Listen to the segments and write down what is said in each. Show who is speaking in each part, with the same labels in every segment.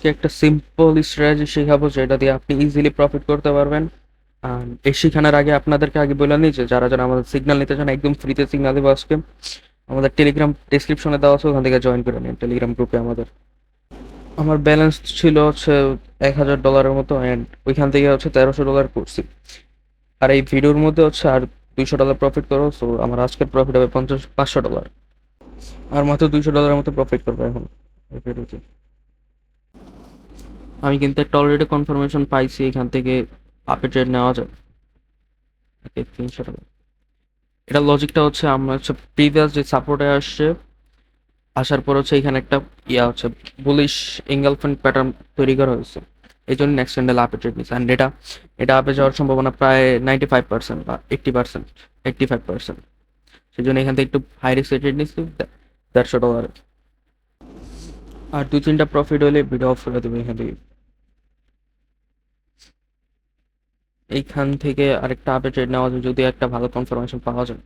Speaker 1: একটা simple strategy শেখাবো যেটা দিয়ে আপনি ইজিলি প্রফিট করতে পারবেন। এই শেখানোর আগে আপনাদেরকে আগে বলে নিই যে যারা যারা আমাদের সিগন্যাল নিতে চান একদম ফ্রিতে সিগন্যাল দেবো আজকে। আমাদের টেলিগ্রাম ডিসক্রিপশনে দেওয়া আছে, ওখান থেকে জয়েন করে নিন টেলিগ্রাম গ্রুপে আমাদের। আমার ব্যালেন্স ছিল হচ্ছে $1000 মতো, অ্যান্ড ওইখান থেকে হচ্ছে $1300 করছি। আর এই ভিডিওর মধ্যে হচ্ছে আর $200 প্রফিট করো, সো আমার আজকের প্রফিট হবে 500 $500। আর মাত্র $200 মতো প্রফিট করবো এখন এই ভিডিওতে। আমি কিন্তু একটা অলরেডি কনফার্মেশন পাইছি, এখান থেকে আপে ট্রেড নেওয়া যাবে। ওকে, $300। এটা লজিকটা হচ্ছে আমরা হচ্ছে প্রিভিয়াস যে সাপোর্টে আসছে, আসার পর হচ্ছে এখানে একটা হচ্ছে বুলিশ এঙ্গেলফ্যান্ড প্যাটার্ন তৈরি করা হয়েছে। এই জন্য নেক্সট ক্যান্ডেল আপে ট্রেড নিচ্ছে, অ্যান্ড এটা আপে যাওয়ার সম্ভাবনা প্রায় 95% বা 80%, 85%। সেই জন্য এখান থেকে একটু হাই রিস্ক ট্রেড নিচ্ছি $150। আর দুই তিনটা প্রফিট হলে ভিডিও অফ করে দেবো এখান থেকে। এইখান থেকে আরেকটা আপে ট্রেড নেওয়া যায় যদি একটা ভালো কনফার্মেশন পাওয়া যায়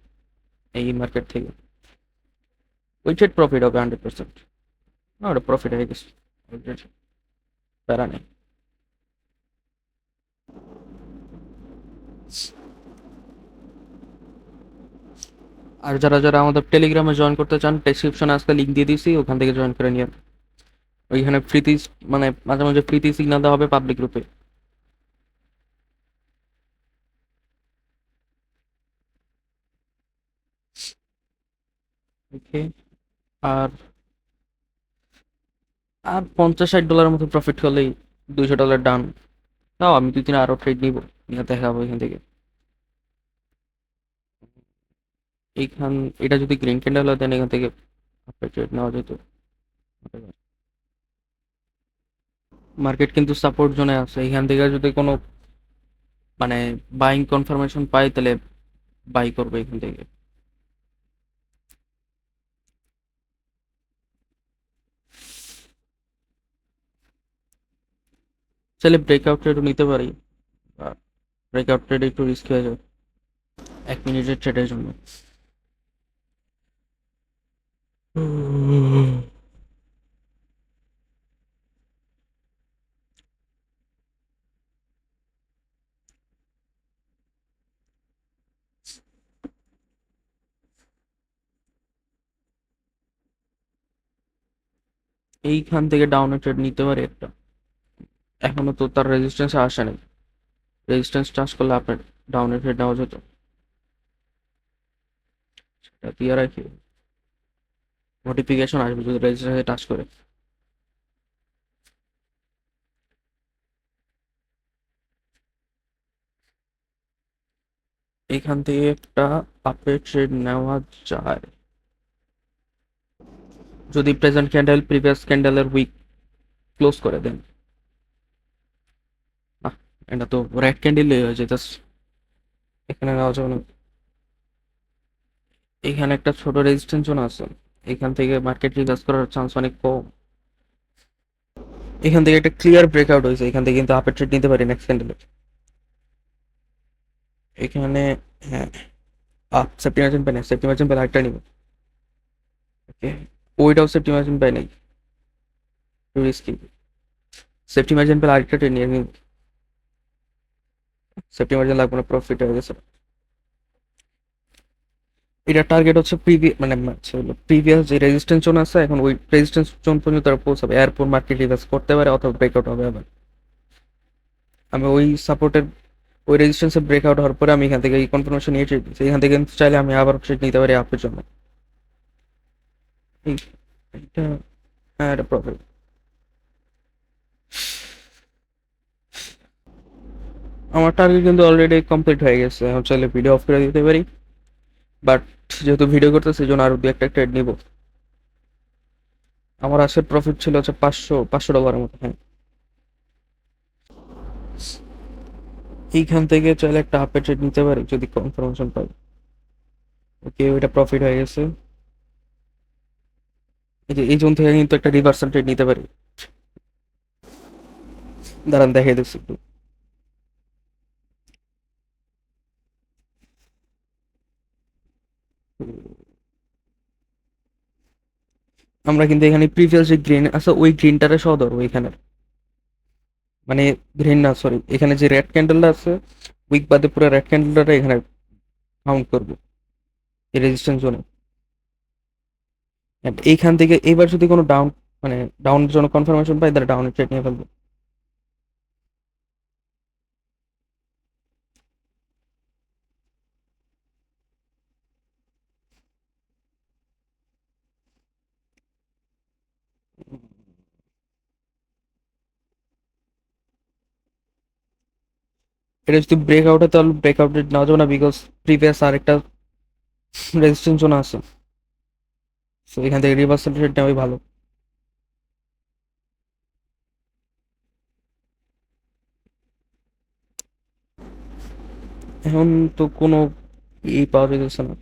Speaker 1: এই মার্কেট থেকে। ওই ট্রেড প্রফিট হবে 100%। না, ওটা প্রফিট হয়ে গেছে অলরেডি, প্যারা নেই। আর যারা যারা আমাদের টেলিগ্রামে জয়েন করতে চান, ডেসক্রিপশনে আজকে লিঙ্ক দিয়ে দিয়েছি, ওখান থেকে জয়েন করে নিয়ে। ওইখানে ফ্রিতে মানে মাঝে মাঝে ফ্রিতে সিগন্যাল দেওয়া হবে পাবলিক গ্রুপে। ওকে। আর আর $50-60 মতো প্রফিট হলেই $200 ডান। তাও আমি দুই তিন আরো ট্রেড নিব, নিয়ে দেখাবো এখান থেকে। এইখান এটা যদি গ্রিন ক্যান্ডেল হয় দেন এখান থেকে ট্রেড নেওয়া যেত। মার্কেট কিন্তু সাপোর্ট জোনে আছে, এখান থেকে যদি কোনো মানে বাইং কনফার্মেশন পাই তাহলে বাই করবে এখান থেকে। চাইলে ব্রেকআউট ট্রেডও নিতে পারি, ব্রেকআউট ট্রেড একটু রিস্ক হয়ে যায় 1 মিনিটের ট্রেডের জন্য। এইখান থেকে ডাউনে ট্রেড নিতে পারি একটা, এখনো তো তার রেজিস্ট্যান্সে আসে নাই। রেজিস্ট্যান্স টাচ করলে আপনার ডাউনে ট্রেড নেওয়া যেত, সেটা দিয়ে রাখি। নোটিফিকেশন আসবে যদি রেজিস্ট্যান্সে টাচ করে। এখান থেকে একটা আপে ট্রেড নেওয়া যায় যদি প্রেজেন্ট ক্যান্ডেল প্রিভিয়াস ক্যান্ডেলের উইক ক্লোজ করে দেন। না, এটা তো রেড ক্যান্ডেল হয়ে যেতেছে, এখানে নেওয়া যাবে না। এখানে একটা ছোট রেজিস্ট্যান্স জোন আছে, এখান থেকে মার্কেট রিভার্স করার চান্স অনেক কম। এখান থেকে একটা ক্লিয়ার ব্রেকআউট হয়েছে, এখান থেকে কিন্তু আপে ট্রেড নিতে পারি নেক্সট ক্যান্ডেলে। এখানে হ্যাঁ, আপ সেফটি মার্জিন পাই না, সেফটি মার্জিন পেলে আরেকটা নিব। ওকে, ওইটাও সেফটি মার্জিন পাই নাই, রিস্কি। সেফটি মার্জিন পেলে আরেকটা ট্রেড নিয়ে নিব। সেফটি মার্জিন লাগবে না, প্রফিট হয়ে গেছে। এটা টার্গেট হচ্ছে প্রিভিয়াস যে রেজিস্ট্যান্স জোন আছে, এখন ওই রেজিস্ট্যান্স জোন পর্যন্ত তারা পৌঁছাবে, এরপর মার্কেট রিভার্স করতে পারে অথবা ব্রেকআউট হবে আবার। আমি ওই সাপোর্টের ওই রেজিস্ট্যান্সের ব্রেকআউট হওয়ার পরে আমি এখান থেকে এই কনফার্মেশন নিয়ে ট্রেড দিচ্ছি, এখান থেকে কিন্তু চাইলে আমি আবার ট্রেড নিতে পারি আপের জন্য। এই- এটা হ্যাঁ, এটা প্রফিট। আমার টার্গেট কিন্তু অলরেডি কমপ্লিট হয়ে গেছে, এখন চাইলে ভিডিও অফ করে দিতে পারি, বাট যেহেতু ভিডিও করতেছি সেই জন্য আরো দু একটা ট্রেড নিব। আমার আজকের প্রফিট ছিল হচ্ছে $500 মতো, হ্যাঁ। এইখান থেকে চাইলে একটা আপে ট্রেড নিতে পারি যদি কনফার্মেশন পাই। ওকে, ওইটা প্রফিট হয়ে গেছে। এই যে এই জোন থেকে কিন্তু একটা রিভার্সাল ট্রেড নিতে পারি, দাঁড়ান দেখাই দিচ্ছি একটু। আমরা কিন্তু এখানে প্রিভিয়াস যে গ্রিন আছে ওই গ্রিনটারে সহ ধরবো এখানে। মানে গ্রিন না, সরি, এখানে যে রেড ক্যান্ডেলটা আছে, উইক বাদে পুরো রেড ক্যান্ডেলটা এখানে কাউন্ট করবো এই রেজিস্ট্যান্স জোনে। এইখান থেকে এবার যদি কোনো ডাউন, মানে ডাউনের জন্য কনফার্মেশন পাই, তাহলে ডাউনের ট্রেড নিয়ে ফেলবো। এটা যদি ব্রেকআউট হয় তাহলে ব্রেকআউট নেওয়া যাবে না, বিকজ প্রিভিয়াস আর একটা রেজিস্ট্যান্স জোন আছে। সো এখান থেকে রিভার্সাল ট্রেড নেওয়াই ভালো। এখন তো কোনো পাওয়া যেতেছে না।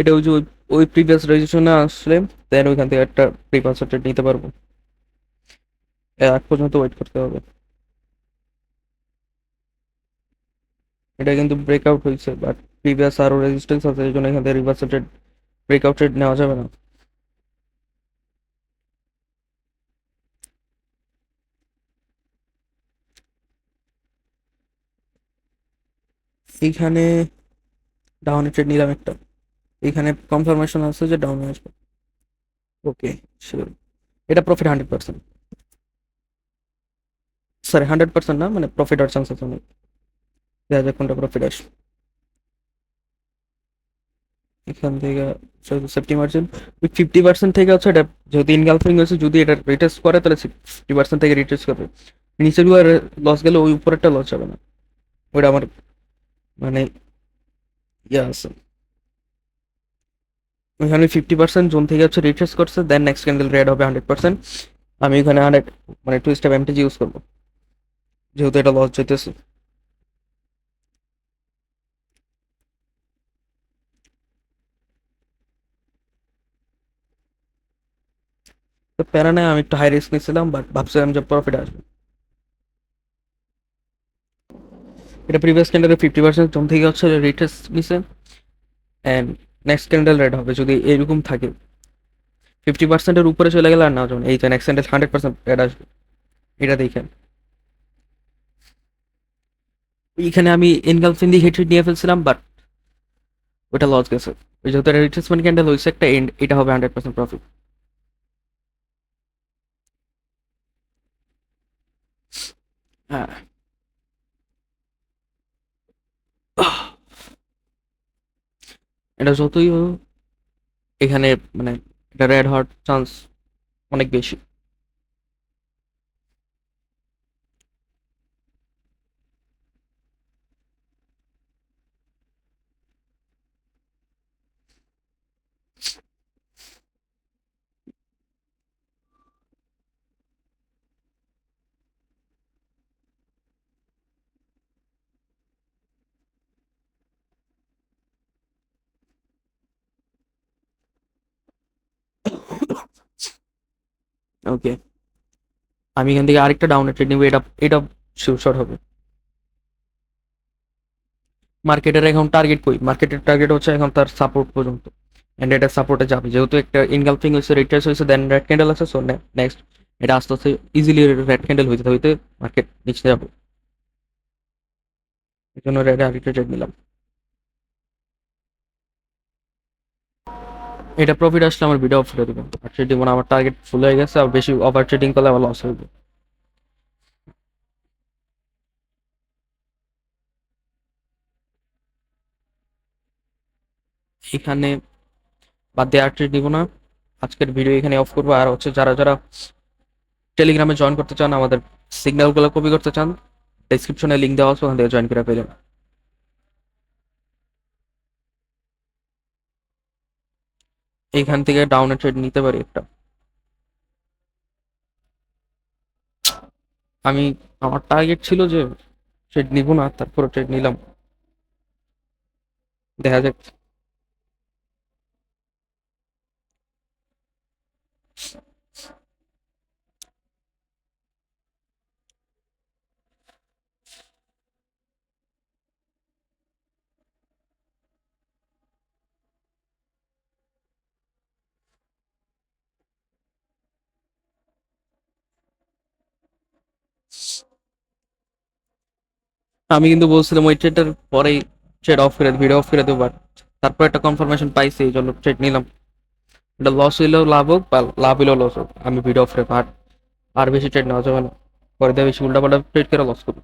Speaker 1: এটা ওই যে ওই প্রিভিয়াস রেজিস্ট্রেশনে আসলে দেন ওইখান থেকে একটা রিভার্সাল ট্রেড নিতে পারবো। এর আগ পর্যন্ত ওয়েট করতে হবে। এটা কিন্তু ব্রেকআউট হয়েছে, বাট প্রিভিয়াস আরো রেজিস্ট্যান্স আছে, এই জন্য এখান থেকে রিভার্সাল ট্রেড, ব্রেকআউট ট্রেড নেওয়া যাবে না। এইখানে ডাউনে ট্রেড নিলাম একটা, এখানে কনফার্মেশন আছে যে ডাউনে আসবে। ওকে, শিওর। এটা প্রফিট 100%, সরি 100% না, মানে প্রফিট হওয়ার চান্স আছে অনেক। দেখা যাক কোনটা প্রফিট আসে এখান থেকে। সেফটি মার্জিন ওই 50% থেকে হচ্ছে এটা, যেহেতু ইনগালফিং হয়েছে, যদি এটা রিটেস্ট করে তাহলে 50% থেকে রিটেস্ট করবে। নিচের গুলো লস গেলে ওই উপরেরটা লস যাবে না। ওইটা আমার মানে ইয়ে আছে। ওইখানে 50% জোন থেকে হচ্ছে রিট্রেস করছে, দেন নেক্সট ক্যান্ডেল রেড হবে 100%। আমি ওইখানে 100 মানে 2 স্টেপ এমটিজি ইউজ করবো, যেহেতু এটা লস যেতেছে। তো প্যারা নাই, আমি একটু হাই রিস্ক নিয়েছিলাম, বাট ভাবছিলাম যে প্রফিট আসবে। এটা প্রিভিয়াস ক্যান্ডেলের 50% জোন থেকে হচ্ছে রিট্রেস নিছে, অ্যান্ড নেক্সট ক্যান্ডেল রেড হবে যদি এরকম থাকে। 50%-এর উপরে চলে গেলে আর না, যখন এই যে নেক্সট ক্যান্ডেল 100% রেড আসবে, এটা দেখেন। এইখানে আমি এনগালফিং দিয়ে হেড নিয়ে ফেলছিলাম, বাট ওটা লস গেছে। ওই যেহেতু রিট্রেসমেন্ট ক্যান্ডেল হয়েছে একটা এন্ড, এটা হবে 100% প্রফিট। হ্যাঁ, এটা যতই হোক, এখানে মানে এটা রেড হওয়ার চান্স অনেক বেশি। ওকে, আমি এখান থেকে আরেকটা ডাউন ট্রেড নিবো, এটা এটা শিওর হবে। মার্কেটের এখন টার্গেট কই, মার্কেটের টার্গেট হচ্ছে এখন তার সাপোর্ট পর্যন্ত, এন্ড এটা সাপোর্টে যাবে, যেহেতু একটা ইনগালফিং হয়েছে, রিট্রেস হয়েছে, দেন রেড ক্যান্ডেল আছে, সো নেক্সট এটা আস্তে আস্তে ইজিলি রেড ক্যান্ডেল হইতে হইতে মার্কেট নিচে যাবে। এই জন্য রেড আরেকটা ট্রেড নিলাম। এটা প্রফিট আসলে আমার ভিডিও অফ করে দেবেন, আর ট্রেডিং মানে আমার টার্গেট ফুল হয়ে গেছে, আর বেশি ওভার ট্রেডিং করলে আমার লস হইবে। এখানে বাদ দিয়ে আর ট্রেড নিবো না, আজকের ভিডিও এখানে অফ করবো। আর হচ্ছে যারা যারা টেলিগ্রামে জয়েন করতে চান, আমাদের সিগন্যালগুলো কপি করতে চান, ডেসক্রিপশনে লিঙ্ক দেওয়া আছে, ওখান থেকে জয়েন করে পেলেন। এইখান থেকে ডাউনে ট্রেড নিতে পারি একটা। আমি, আমার টার্গেট ছিল যে ট্রেড নিব না, তারপরে ট্রেড নিলাম, দেখা যাক। আমি কিন্তু বলছিলাম ওই ট্রেডটার পরেই ট্রেড অফ করে ভিডিও অফ করে দেবো, বাট তারপর একটা কনফার্মেশন পাইছি, এই জন্য ট্রেড নিলাম। এটা লস হইলেও লাভ হোক বা লাভ হইলেও লস হোক, আমি ভিডিও অফ রেখে আর বেশি ট্রেড নেওয়া যাবে না, পরে দিয়ে বেশি উল্টাপাল্টা ট্রেড করে লস করবো।